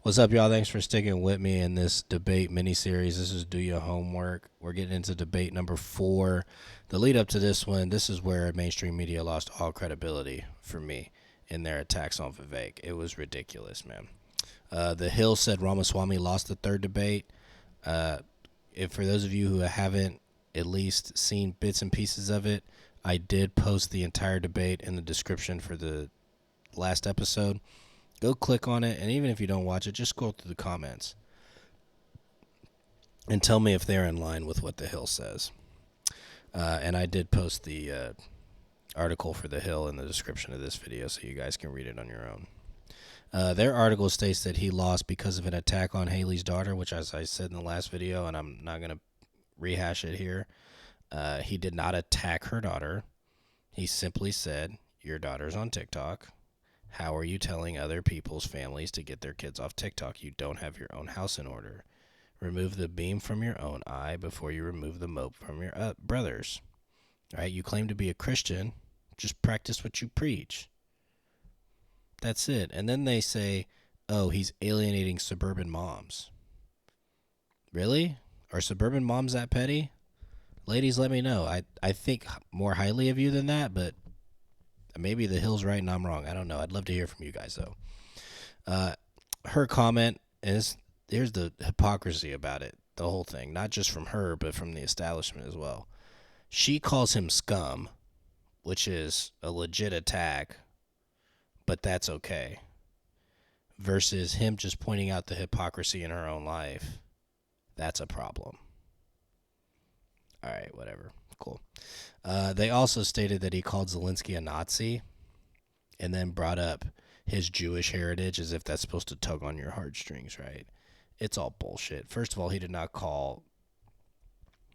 What's up, y'all? Thanks for sticking with me in this debate mini-series. This is Do Your Homework. We're getting into debate number 4. The lead up to this one, this is where mainstream media lost all credibility for me in their attacks on Vivek. It was ridiculous, man. The Hill said Ramaswamy lost the third debate. If for those of you who haven't at least seen bits and pieces of it, I did post the entire debate in the description for the last episode. Go click on it, and even if you don't watch it, just scroll through the comments and tell me if they're in line with what The Hill says. And I did post the article for The Hill in the description of this video, so you guys can read it on your own. Their article states that he lost because of an attack on Haley's daughter, which, as I said in the last video, and I'm not going to rehash it here, he did not attack her daughter. He simply said, your daughter's on TikTok. How are you telling other people's families to get their kids off TikTok? You don't have your own house in order. Remove the beam from your own eye before you remove the mote from your brother's. All right, you claim to be a Christian. Just practice what you preach. That's it. And then they say, oh, he's alienating suburban moms. Really? Are suburban moms that petty? Ladies, let me know. I think more highly of you than that, but maybe The Hill's right and I'm wrong. I don't know. I'd love to hear from you guys, though. Her comment is, here's the hypocrisy about it, the whole thing. Not just from her, but from the establishment as well. She calls him scum, which is a legit attack, but that's okay. Versus him just pointing out the hypocrisy in her own life. That's a problem. All right, whatever. Cool. They also stated that he called Zelensky a Nazi and then brought up his Jewish heritage as if that's supposed to tug on your heartstrings, right? It's all bullshit. First of all, he did not call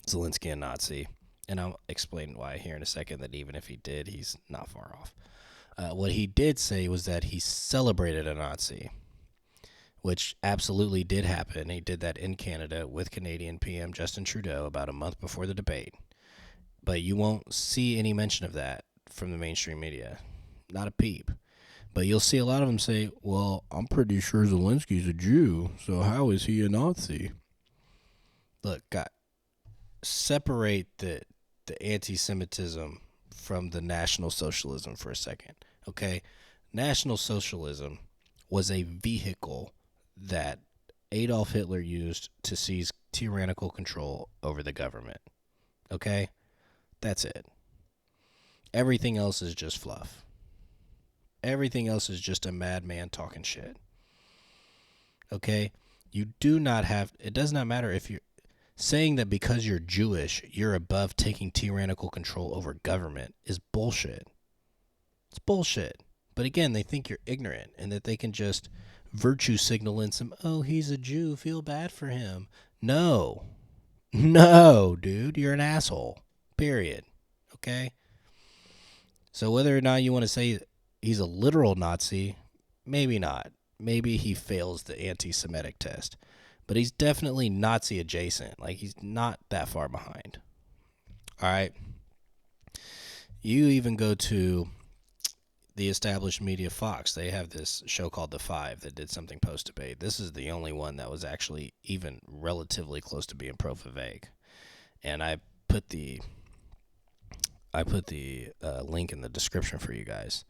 Zelensky a Nazi, and I'll explain why here in a second, that even if he did, he's not far off. What he did say was that he celebrated a Nazi, which absolutely did happen. He did that in Canada with Canadian PM Justin Trudeau about a month before the debate. But you won't see any mention of that from the mainstream media. Not a peep. But you'll see a lot of them say, well, I'm pretty sure Zelensky's a Jew, so how is he a Nazi? Look, God, separate the anti-Semitism from the National Socialism for a second, okay? National Socialism was a vehicle that Adolf Hitler used to seize tyrannical control over the government, okay? That's it. Everything else is just fluff. Everything else is just a madman talking shit. Okay? You do not have, it does not matter if you're saying that because you're Jewish, you're above taking tyrannical control over government is bullshit. It's bullshit. But again, they think you're ignorant and that they can just virtue signal in some, oh, he's a Jew, feel bad for him. No. No, dude, you're an asshole. Period. Okay? So whether or not you want to say he's a literal Nazi, maybe not. Maybe he fails the anti-Semitic test. But he's definitely Nazi adjacent. Like, he's not that far behind. All right? You even go to the established media Fox. They have this show called The Five that did something post-debate. This is the only one that was actually even relatively close to being pro-Vivek. And I put the link in the description for you guys.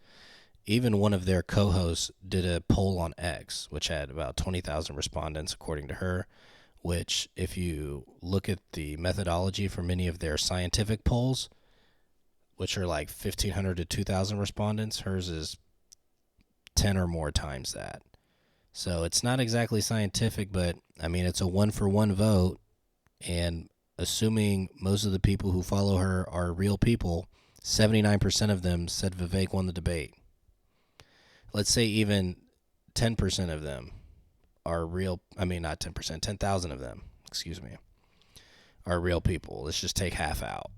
Even one of their co-hosts did a poll on X, which had about 20,000 respondents, according to her, which, if you look at the methodology for many of their scientific polls, which are like 1,500 to 2,000 respondents, hers is 10 or more times that. So it's not exactly scientific, but, I mean, it's a one-for-one vote, and assuming most of the people who follow her are real people, 79% of them said Vivek won the debate. Let's say even 10% of them are real. I mean, not 10%, 10,000 of them, are real people. Let's just take half out.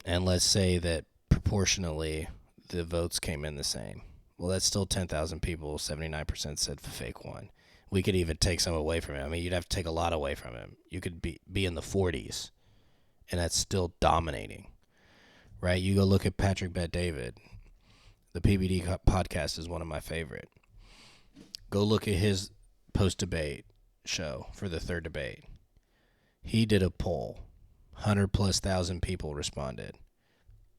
And let's say that proportionally the votes came in the same. Well, that's still 10,000 people. 79% said Vivek won. We could even take some away from him. I mean, you'd have to take a lot away from him. You could be in the 40s, and that's still dominating, right? You go look at Patrick Bet David. The PBD podcast is one of my favorite. Go look at his post-debate show for the third debate. He did a poll. 100,000+ people responded.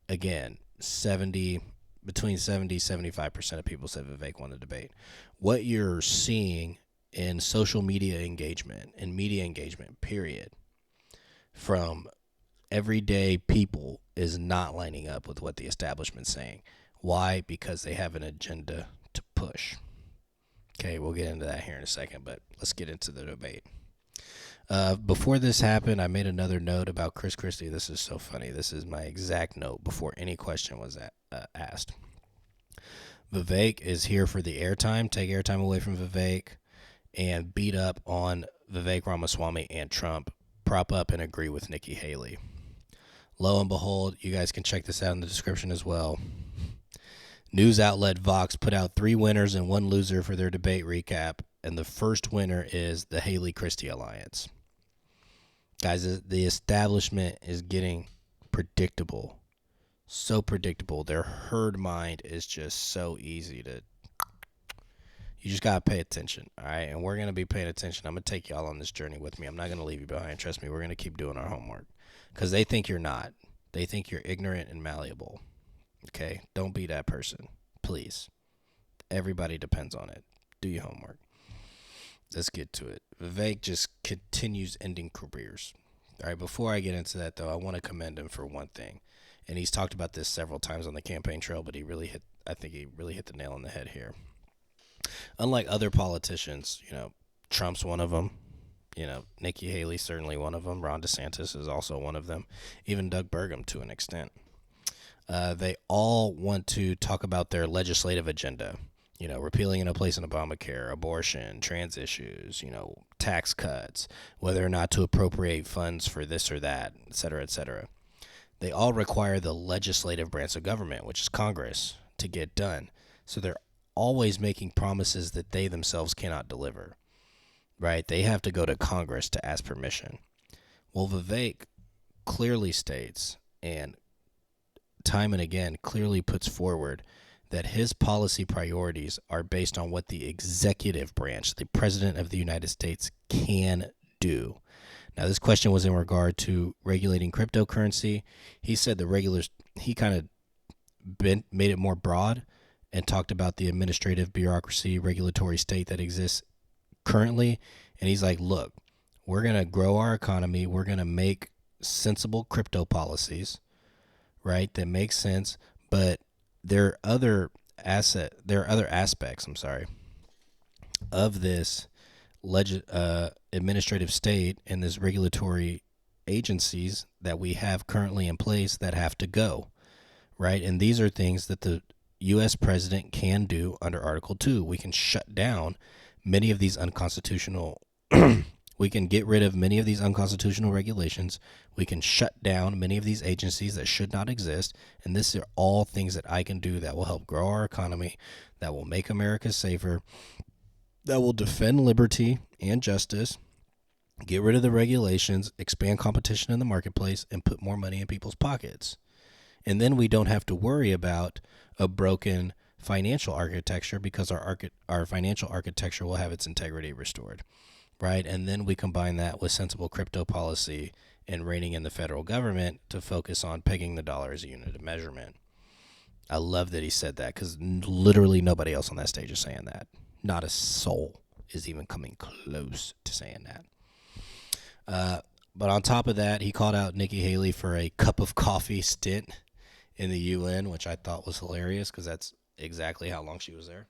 Again, between 70-75% of people said Vivek won the debate. What you're seeing in social media engagement and media engagement, period, from everyday people is not lining up with what the establishment's saying. Why? Because they have an agenda to push. Okay, we'll get into that here in a second, but let's get into the debate. Before this happened, I made another note about Chris Christie. This is so funny. This is my exact note before any question was asked. Vivek is here for the airtime. Take airtime away from Vivek and beat up on Vivek Ramaswamy and Trump. Prop up and agree with Nikki Haley. Lo and behold, you guys can check this out in the description as well. News outlet Vox put out 3 winners and 1 loser for their debate recap, and the first winner is the Haley-Christie alliance. Guys, the establishment is getting predictable. So predictable. Their herd mind is just so easy to... You just got to pay attention, all right? And we're going to be paying attention. I'm going to take y'all on this journey with me. I'm not going to leave you behind. Trust me, we're going to keep doing our homework. Because they think you're not. They think you're ignorant and malleable. Okay? Don't be that person. Please. Everybody depends on it. Do your homework. Let's get to it. Vivek just continues ending careers. All right, before I get into that, though, I want to commend him for one thing. And he's talked about this several times on the campaign trail, but I think he really hit the nail on the head here. Unlike other politicians, Trump's one of them. Nikki Haley certainly one of them. Ron DeSantis is also one of them. Even Doug Burgum to an extent. They all want to talk about their legislative agenda. Repealing in a place in Obamacare, abortion, trans issues, tax cuts, whether or not to appropriate funds for this or that, et cetera, et cetera. They all require the legislative branch of government, which is Congress, to get done. So they're always making promises that they themselves cannot deliver, right? They have to go to Congress to ask permission. Well, Vivek clearly states, and time and again clearly puts forward, that his policy priorities are based on what the executive branch, the President of the United States, can do. Now, this question was in regard to regulating cryptocurrency. He said he kind of made it more broad and talked about the administrative bureaucracy, regulatory state that exists currently. And he's like, look, we're going to grow our economy. We're going to make sensible crypto policies, right, that make sense. But there are other aspects, of this administrative state and this regulatory agencies that we have currently in place that have to go, right? And these are things that the U.S. president can do under Article 2. We can shut down many of these unconstitutional we can get rid of many of these unconstitutional regulations. We can shut down many of these agencies that should not exist. And these are all things that I can do that will help grow our economy, that will make America safer, that will defend liberty and justice, get rid of the regulations, expand competition in the marketplace, and put more money in people's pockets. And then we don't have to worry about a broken financial architecture because our financial architecture will have its integrity restored. Right, and then we combine that with sensible crypto policy and reining in the federal government to focus on pegging the dollar as a unit of measurement. I love that he said that because literally nobody else on that stage is saying that. Not a soul is even coming close to saying that. But on top of that, he called out Nikki Haley for a cup of coffee stint in the UN, which I thought was hilarious because that's exactly how long she was there.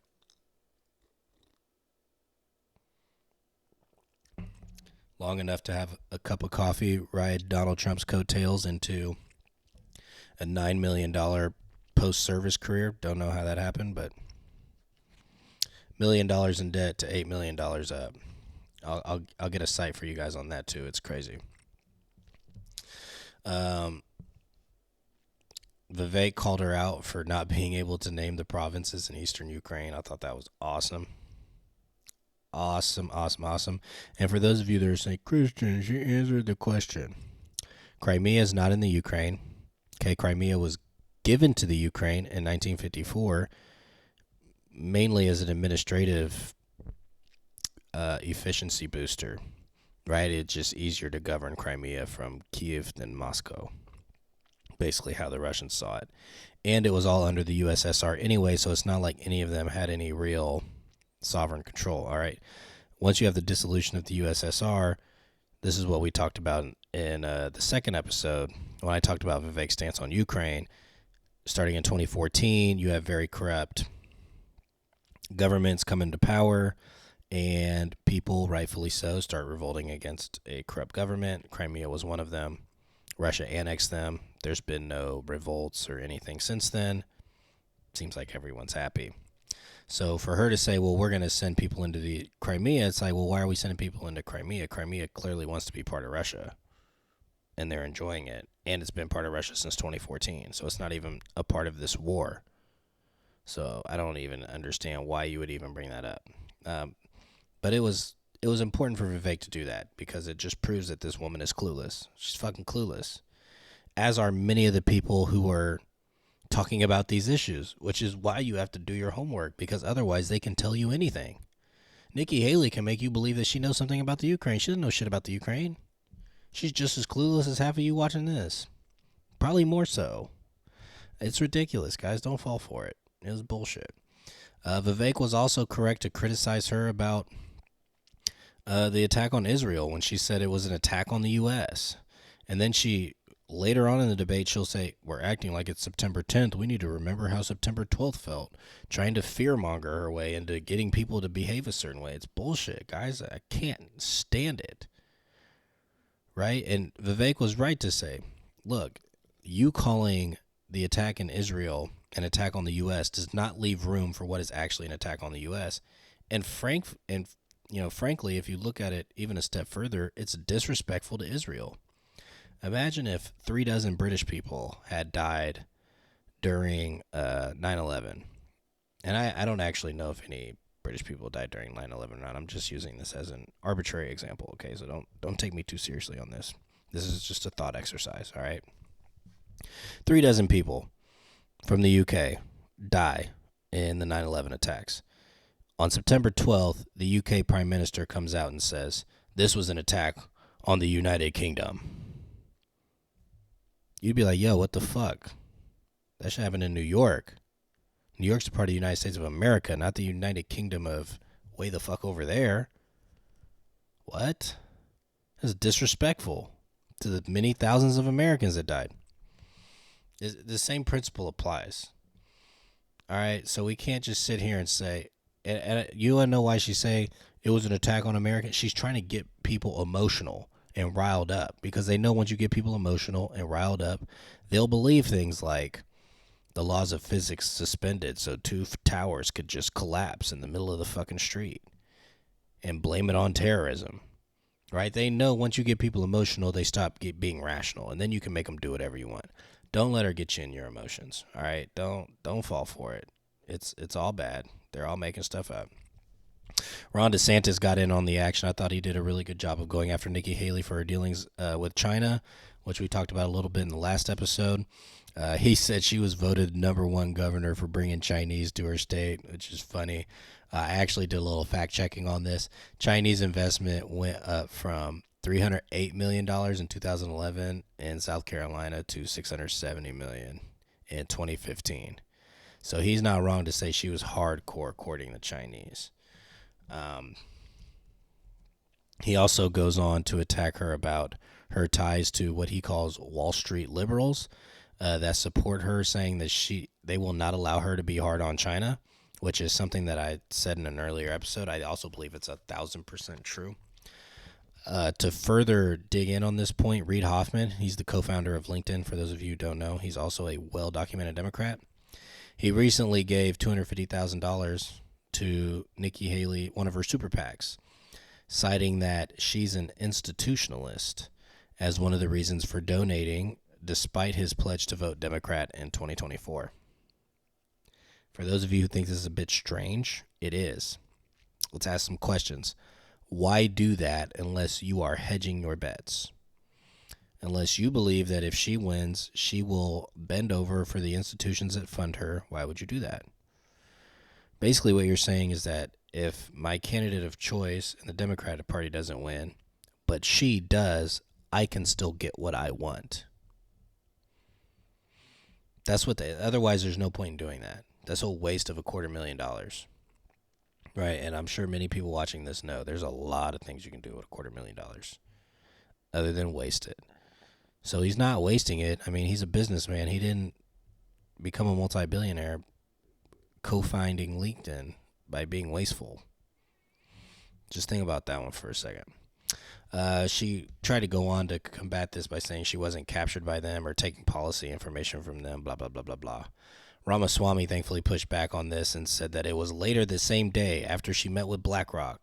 Long enough to have a cup of coffee, ride Donald Trump's coattails into a $9 million post-service career. Don't know how that happened, but $1 million in debt to $8 million up. I'll get a site for you guys on that too. It's crazy. Vivek called her out for not being able to name the provinces in eastern Ukraine. I thought that was awesome. Awesome. And for those of you that are saying, Christian, she answered the question. Crimea is not in the Ukraine. Okay, Crimea was given to the Ukraine in 1954, mainly as an administrative efficiency booster, right? It's just easier to govern Crimea from Kiev than Moscow. Basically how the Russians saw it. And it was all under the USSR anyway, so it's not like any of them had any real sovereign control, all right? Once you have the dissolution of the USSR, this is what we talked about in the second episode when I talked about Vivek's stance on Ukraine. Starting in 2014, you have very corrupt governments come into power, and people, rightfully so, start revolting against a corrupt government. Crimea was one of them. Russia annexed them. There's been no revolts or anything since then. Seems like everyone's happy. So for her to say, well, we're going to send people into the Crimea, it's like, well, why are we sending people into Crimea? Crimea clearly wants to be part of Russia, and they're enjoying it. And it's been part of Russia since 2014, so it's not even a part of this war. So I don't even understand why you would even bring that up. But it was important for Vivek to do that because it just proves that this woman is clueless. She's fucking clueless, as are many of the people who are talking about these issues, which is why you have to do your homework, because otherwise they can tell you anything. Nikki Haley can make you believe that she knows something about the Ukraine. She doesn't know shit about the Ukraine. She's just as clueless as half of you watching this. Probably more so. It's ridiculous, guys. Don't fall for it. It was bullshit. Vivek was also correct to criticize her about the attack on Israel when she said it was an attack on the U.S. And then later on in the debate, she'll say, we're acting like it's September 10th. We need to remember how September 12th felt. Trying to fearmonger her way into getting people to behave a certain way. It's bullshit, guys. I can't stand it. Right? And Vivek was right to say, look, you calling the attack in Israel an attack on the U.S. does not leave room for what is actually an attack on the U.S. And frankly, if you look at it even a step further, it's disrespectful to Israel. Imagine if 36 British people had died during 9/11. And I don't actually know if any British people died during 9/11 or not. I'm just using this as an arbitrary example, okay? So don't take me too seriously on this. This is just a thought exercise, all right? 36 people from the UK die in the 9/11 attacks. On September 12th, the UK Prime Minister comes out and says, this was an attack on the United Kingdom. You'd be like, yo, what the fuck? That should happen in New York. New York's a part of the United States of America, not the United Kingdom of way the fuck over there. What? That's disrespectful to the many thousands of Americans that died. The same principle applies. All right, so we can't just sit here and say, and you want to know why she's saying it was an attack on Americans? She's trying to get people emotional and riled up, because they know once you get people emotional and riled up, they'll believe things like the laws of physics suspended so two towers could just collapse in the middle of the fucking street and blame it on terrorism, right? They know once you get people emotional, they stop being rational, and then you can make them do whatever you want. Don't let her get you in your emotions, all right? Don't fall for it. It's all bad. They're all making stuff up. Ron DeSantis got in on the action. I thought he did a really good job of going after Nikki Haley for her dealings with China, which we talked about a little bit in the last episode. He said she was voted #1 governor for bringing Chinese to her state, which is funny. I actually did a little fact checking on this. Chinese investment went up from $308 million in 2011 in South Carolina to $670 million in 2015. So he's not wrong to say she was hardcore courting the Chinese. He also goes on to attack her about her ties to what he calls Wall Street liberals that support her, saying that they will not allow her to be hard on China, which is something that I said in an earlier episode. I also believe it's 1,000% true. To further dig in on this point, Reid Hoffman, he's the co-founder of LinkedIn. For those of you who don't know, he's also a well-documented Democrat. He recently gave $250,000 to Nikki Haley, one of her super PACs, citing that she's an institutionalist as one of the reasons for donating, despite his pledge to vote Democrat in 2024. For those of you who think this is a bit strange, it is. Let's ask some questions. Why do that unless you are hedging your bets? Unless you believe that if she wins, she will bend over for the institutions that fund her, why would you do that? Basically what you're saying is that if my candidate of choice in the Democratic Party doesn't win, but she does, I can still get what I want. That's what otherwise there's no point in doing that. That's a waste of $250,000. Right, and I'm sure many people watching this know there's a lot of things you can do with $250,000 other than waste it. So he's not wasting it. I mean, he's a businessman. He didn't become a multi-billionaire co-founding LinkedIn by being wasteful. Just think about that one for a second. She tried to go on to combat this by saying she wasn't captured by them or taking policy information from them, blah, blah, blah, blah, blah. Ramaswamy thankfully pushed back on this and said that it was later the same day after she met with BlackRock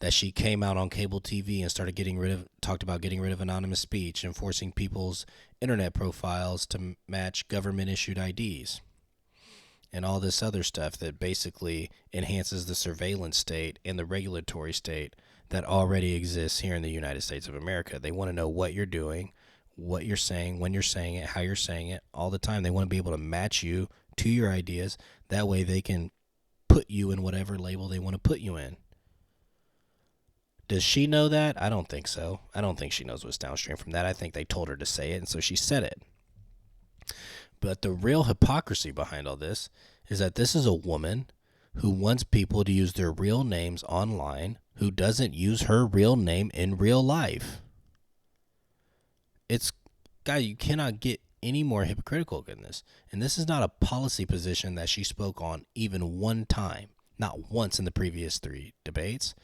that she came out on cable TV and started talked about getting rid of anonymous speech and forcing people's internet profiles to match government-issued IDs and all this other stuff that basically enhances the surveillance state and the regulatory state that already exists here in the United States of America. They want to know what you're doing, what you're saying, when you're saying it, how you're saying it, all the time. They want to be able to match you to your ideas. That way they can put you in whatever label they want to put you in. Does she know that? I don't think so. I don't think she knows what's downstream from that. I think they told her to say it, and so she said it. But the real hypocrisy behind all this is that this is a woman who wants people to use their real names online, who doesn't use her real name in real life. Guys, you cannot get any more hypocritical than this. And this is not a policy position that she spoke on even one time. Not once in the previous 3 debates.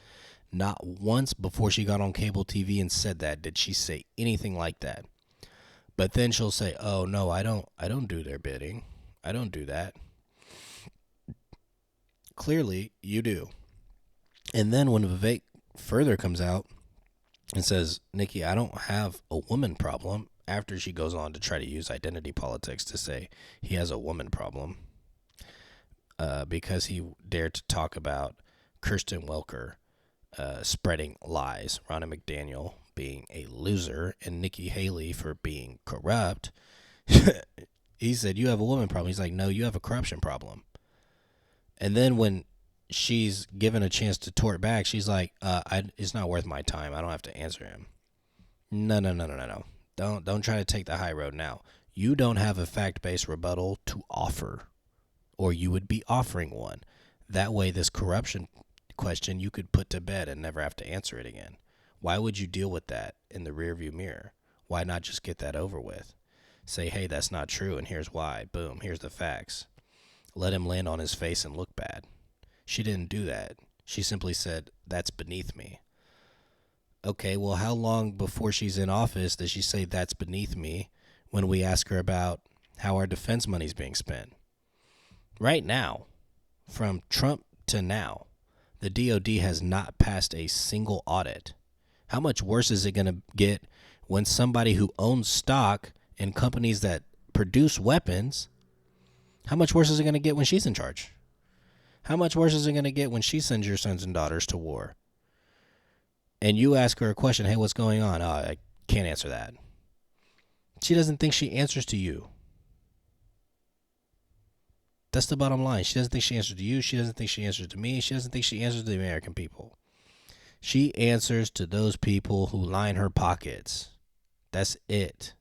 Not once before she got on cable TV and said that did she say anything like that. But then she'll say, "Oh no, I don't do their bidding. I don't do that." Clearly, you do. And then when Vivek further comes out and says, "Nikki, I don't have a woman problem," after she goes on to try to use identity politics to say he has a woman problem, because he dared to talk about Kirsten Welker spreading lies, Ronna McDaniel being a loser, and Nikki Haley for being corrupt. He said, "You have a woman problem." He's like, "No, you have a corruption problem." And then when she's given a chance to tort back, she's like, "It's not worth my time. I don't have to answer him." No. Don't try to take the high road now. You don't have a fact-based rebuttal to offer, or you would be offering one. That way, this corruption question you could put to bed and never have to answer it again. Why would you deal with that in the rearview mirror? Why not just get that over with? Say, "Hey, that's not true, and here's why." Boom, here's the facts. Let him land on his face and look bad. She didn't do that. She simply said, "That's beneath me." Okay, well, how long before she's in office does she say "that's beneath me" when we ask her about how our defense money's being spent? Right now, from Trump to now, the DOD has not passed a single audit. How much worse is it going to get when somebody who owns stock in companies that produce weapons, how much worse is it going to get when she's in charge? How much worse is it going to get when she sends your sons and daughters to war? And you ask her a question, "Hey, what's going on?" "Oh, I can't answer that." She doesn't think she answers to you. That's the bottom line. She doesn't think she answers to you. She doesn't think she answers to me. She doesn't think she answers to the American people. She answers to those people who line her pockets. That's it.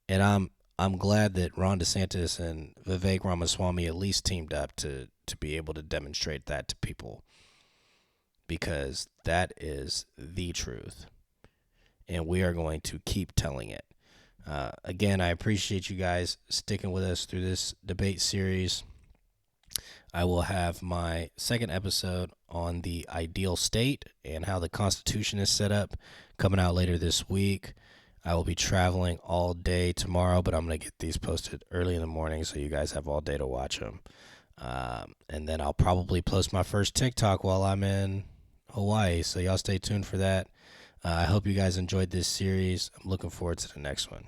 And I'm glad that Ron DeSantis and Vivek Ramaswamy at least teamed up to be able to demonstrate that to people, because that is the truth, and we are going to keep telling it. Again, I appreciate you guys sticking with us through this debate series. I will have my second episode on the ideal state and how the Constitution is set up coming out later this week. I will be traveling all day tomorrow, but I'm going to get these posted early in the morning so you guys have all day to watch them. And then I'll probably post my first TikTok while I'm in Hawaii, so y'all stay tuned for that. I hope you guys enjoyed this series. I'm looking forward to the next one.